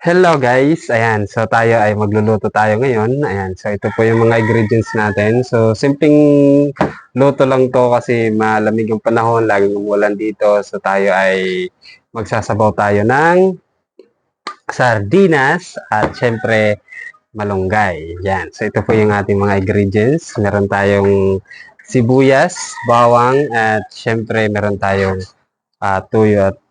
Hello guys, ayan. So tayo ay magluluto tayo ngayon. Ayan. So ito po yung mga ingredients natin. So simpleng luto lang to kasi malamig yung panahon, laging umulan dito. So tayo ay magsasabaw tayo ng sardinas at syempre malunggay. Yan. So ito po yung ating mga ingredients. Meron tayong sibuyas, bawang at syempre meron tayong tuyo at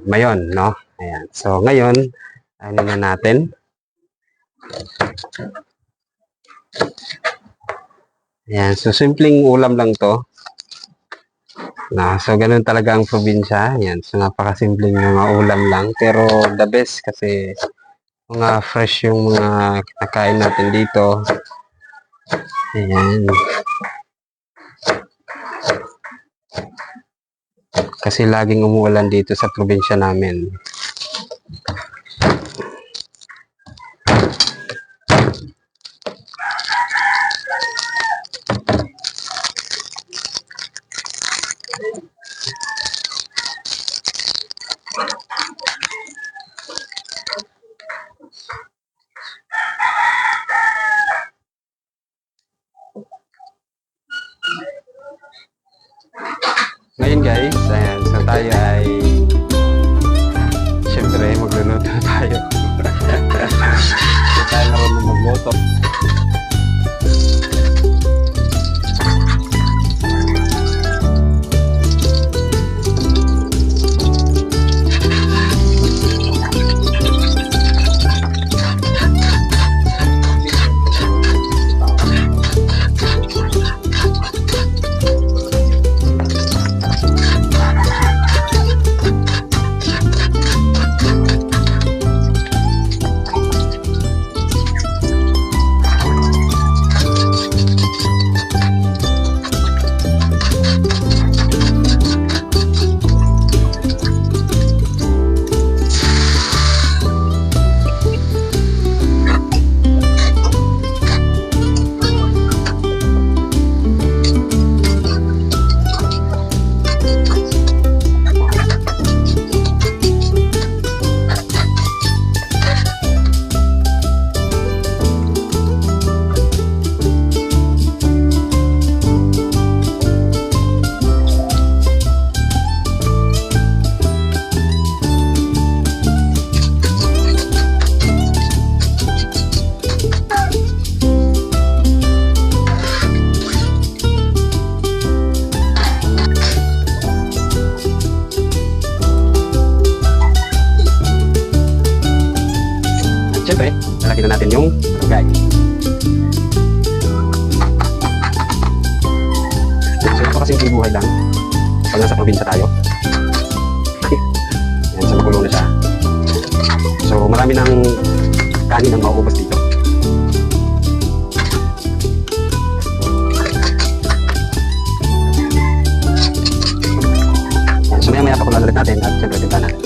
mayon, no? Ayan. So, ngayon, ano na natin? Ayan. So, simpleng ulam lang to. So, ganun talaga ang probinsya. Ayan. So, napakasimpleng mga ulam lang. Pero, the best kasi mga fresh yung mga kinakain natin dito. Ayan. Kasi laging umuulan dito sa probinsya namin. Ngayon guys, ayan, so tayo ay syempre magluluto tayo. So tayo marunong magluto. Siyempre, lalagyan na natin yung malunggay. So, napakasimpleng buhay lang. Pag nasa probinsya tayo. Yan, so makulong na siya. So, marami ng kanin ang mauubos dito. Yan, so maya-maya pakulan ulit natin at siyempre tinta natin.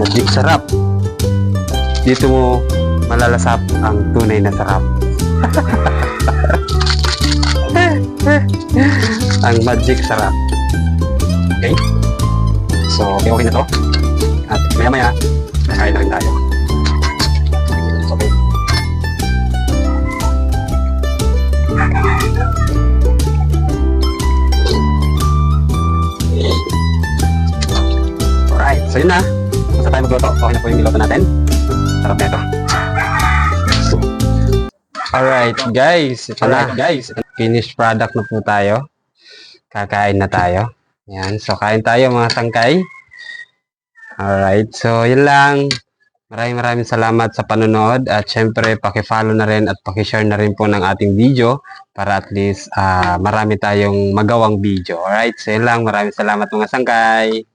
Magic sarap. Dito mo malalasap ang tunay na sarap. Ang magic sarap. Okay? So, okay na to. At maya-maya, kain na rin tayo. Okay. Alright, so yun na. Basta tayo magluto. Okay na po yung niluto natin. Sarap na ito. Alright guys. Ito na guys. Finished product na po tayo. Kakain na tayo. Yan. So kain tayo mga sangkay. Alright. So yun lang. Maraming salamat sa panonood. At syempre paki-follow na rin at paki-share na rin po ng ating video. Para at least marami tayong magawang video. Alright. So yun lang. Maraming salamat mga sangkay.